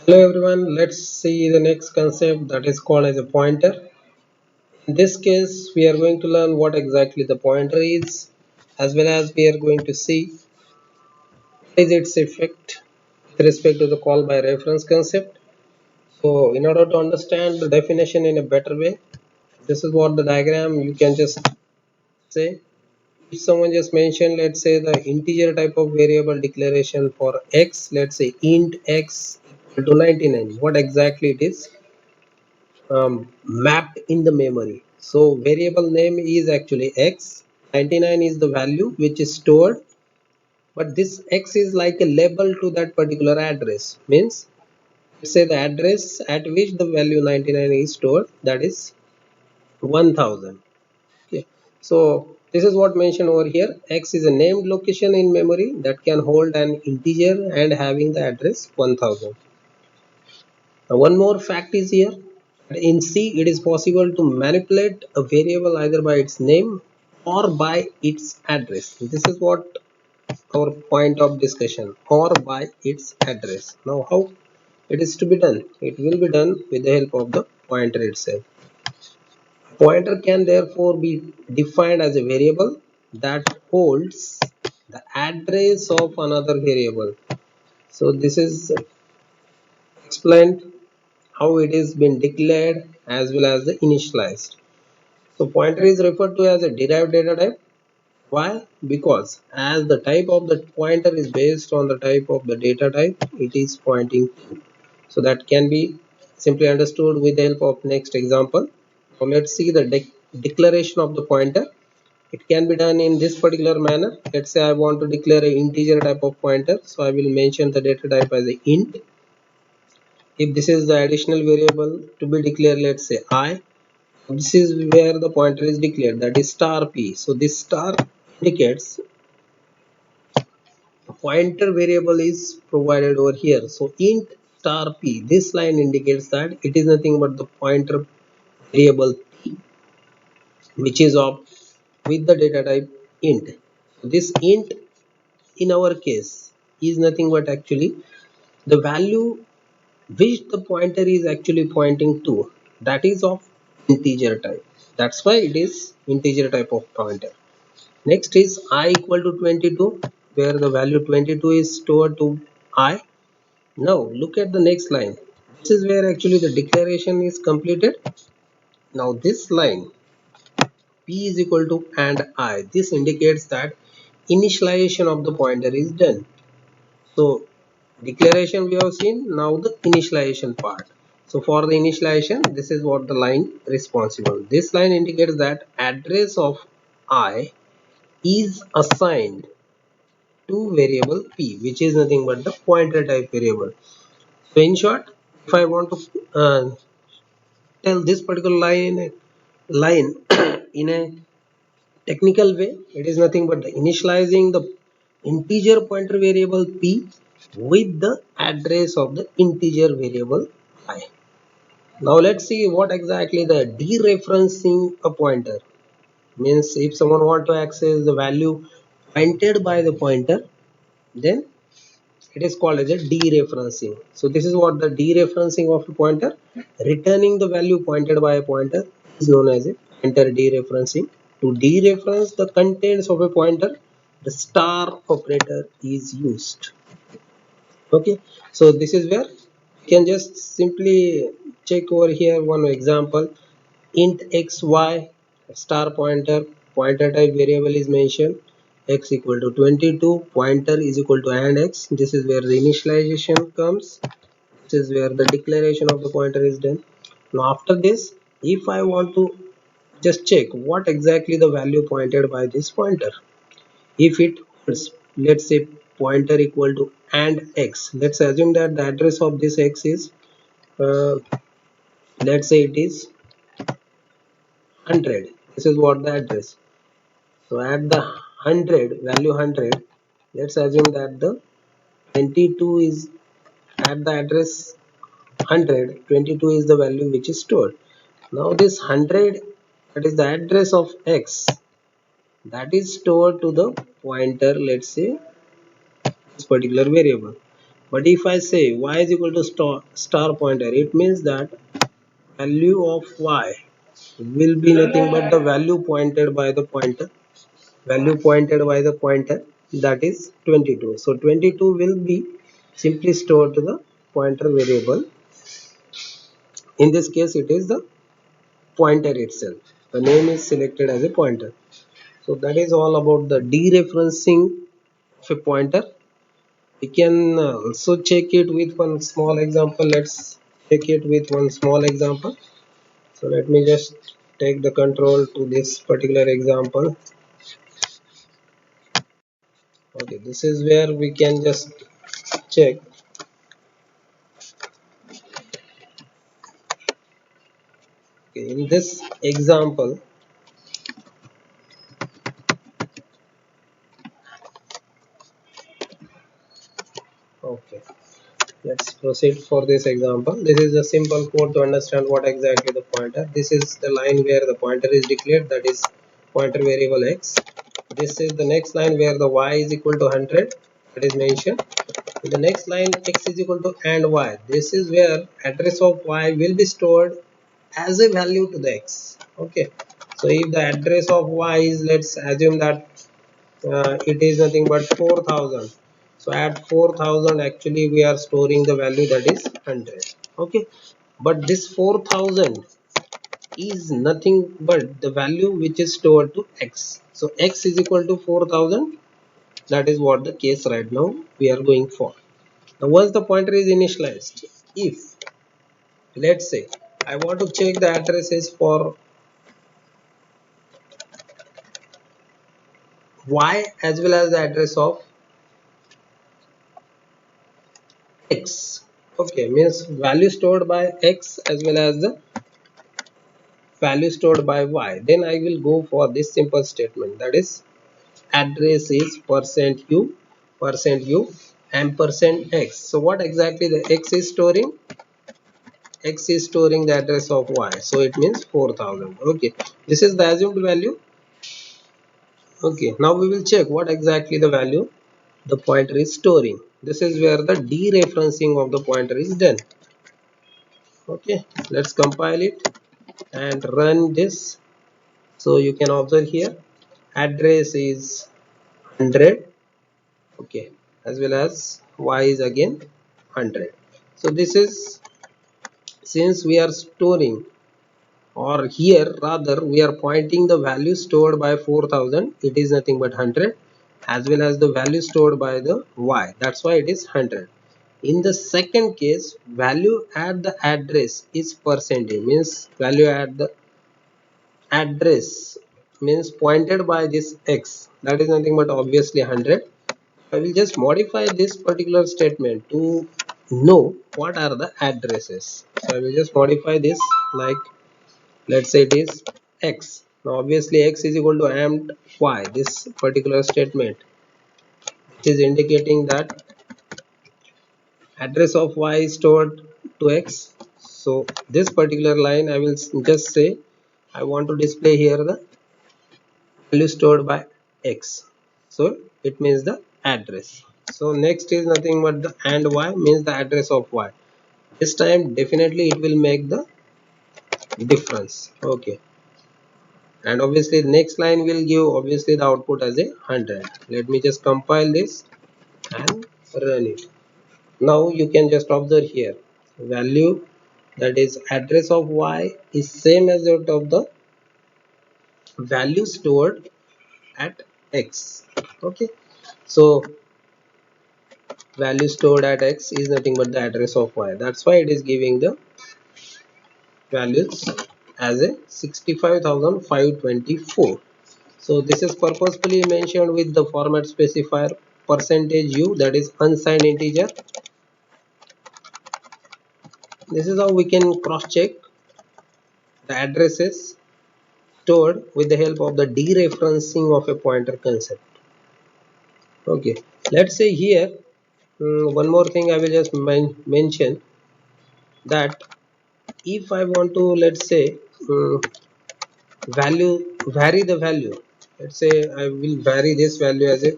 Hello everyone, let's see the next concept that is called as a pointer. In this case, we are going to learn what exactly the pointer is, as well as we are going to see what is its effect with respect to the call by reference concept. So in order to understand the definition in a better way, this is what the diagram you can just say. If someone just mentioned, let's say the integer type of variable declaration for x, let's say int x equal to 99, what exactly it is? Mapped in the memory. So variable name is actually x. 99 is the value which is stored, but this x is like a label to that particular address. Means let's say the address at which the value 99 is stored, that is 1000. Okay. So this is what mentioned over here. X is a named location in memory that can hold an integer and having the address 1000. Now one more fact is here. In C, it is possible to manipulate a variable either by its name or by its address. This is what our point of discussion, or by its address. Now, how it is to be done? It will be done with the help of the pointer itself. Pointer can therefore be defined as a variable that holds the address of another variable. So, this is explained how it is been declared as well as the initialized. So pointer is referred to as a derived data type. Why? Because as the type of the pointer is based on the type of the data type it is pointing to. So that can be simply understood with the help of next example. So let's see the declaration of the pointer. It can be done in this particular manner. Let's say I want to declare an integer type of pointer. So I will mention the data type as a int. If this is the additional variable to be declared, let's say I. This is where the pointer is declared, that is star p. So this star indicates the pointer variable is provided over here. So int star p, this line indicates that it is nothing but the pointer variable p, which is of with the data type int. So this int in our case is nothing but actually the value which the pointer is actually pointing to, that is of integer type. That's why it is integer type of pointer. Next is I equal to 22, where the value 22 is stored to I. Now look at the next line. This is where actually the declaration is completed. Now this line p is equal to and I, this indicates that initialization of the pointer is done. So declaration we have seen, now the initialization part. So for the initialization, this is what the line responsible. This line indicates that address of I is assigned to variable p, which is nothing but the pointer type variable. So in short, if I want to tell this particular line in a technical way, it is nothing but the initializing the integer pointer variable p with the address of the integer variable I. Now let's see what exactly the dereferencing a pointer means. If someone want to access the value pointed by the pointer, then it is called as a dereferencing. So this is what the dereferencing of a pointer. Returning the value pointed by a pointer is known as a pointer dereferencing. To dereference the contents of a pointer, the star operator is used. Okay, so this is where you can just simply check over here one example. Int xy star pointer type variable is mentioned. X equal to 22, pointer is equal to and x. This is where the initialization comes. This is where the declaration of the pointer is done. Now after this, if I want to just check what exactly the value pointed by this pointer, if it holds, let's say pointer equal to and x, let's assume that the address of this x is uh, let's say it is 100. This is what the address. So at the 100 value 100, let's assume that the 22 is at the address 100. 22 is the value which is stored. Now this 100, that is the address of x, that is stored to the pointer, let's say this particular variable. But if I say y is equal to star pointer, it means that value of y will be nothing but the value pointed by the pointer, that is 22. So 22 will be simply stored to the pointer variable. In this case it is the pointer itself. The name is selected as a pointer. So that is all about the dereferencing of a pointer. We can also check it with one small example. Let's check it with one small example. So let me just take the control to this particular example. Okay, this is where we can just check. Okay, in this example, okay, let's proceed for this example. This is a simple code to understand what exactly the pointer. This is the line where the pointer is declared, that is pointer variable x. This is the next line where the y is equal to 100, that is mentioned. In the next line x is equal to and y. This is where address of y will be stored as a value to the x. Okay. So if the address of y is, let's assume that it is nothing but 4000. So at 4000 actually we are storing the value that is 100. Okay, but this 4000 is nothing but the value which is stored to x. So x is equal to 4000. That is what the case right now we are going for. Now once the pointer is initialized, if let's say I want to check the addresses for y as well as the address of x. Okay, means value stored by x as well as the value stored by y. Then I will go for this simple statement, that is address is %u and %x. So what exactly the x is storing? X is storing the address of y, so it means 4000. Okay, this is the assumed value. Okay, now we will check what exactly the value the pointer is storing. This is where the dereferencing of the pointer is done. Okay, let's compile it and run this. So you can observe here address is 100. Okay, as well as y is again 100. So this is, since we are storing, or here rather we are pointing the value stored by 4000, it is nothing but 100, as well as the value stored by the y, that's why it is 100. In the second case, value at the address is percentage, means value at the address means pointed by this x, that is nothing but obviously 100. I will just modify this particular statement to know what are the addresses. So I will just modify this, like let's say it is x. Now obviously x is equal to and y. This particular statement is indicating that address of y is stored to x. So this particular line I will just say I want to display here the value stored by x, so it means the address. So next is nothing but the and y, means the address of y. This time definitely it will make the difference. Okay, and obviously the next line will give obviously the output as a 100. Let me just compile this and run it. Now you can just observe here value, that is address of y, is same as that of the value stored at x. Okay, so value stored at x is nothing but the address of y, that's why it is giving the values as a 65524. So this is purposefully mentioned with the format specifier %u, that is unsigned integer. This is how we can cross check the addresses stored with the help of the dereferencing of a pointer concept. Okay, let's say here one more thing I will just mention, that if I want to, let's say vary the value, let's say I will vary this value as a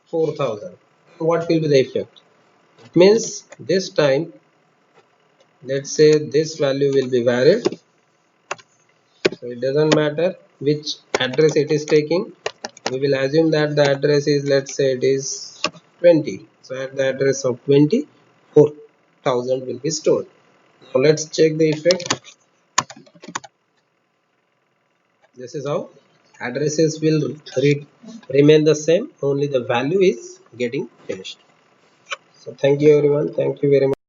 4000. what will be the effect? It means this time, let's say this value will be varied, so it doesn't matter which address it is taking. We will assume that the address is, let's say it is 20, so at the address of 20, 4000 will be stored. Now let's check the effect. This is how addresses will remain the same, only the value is getting changed. So thank you everyone, thank you very much.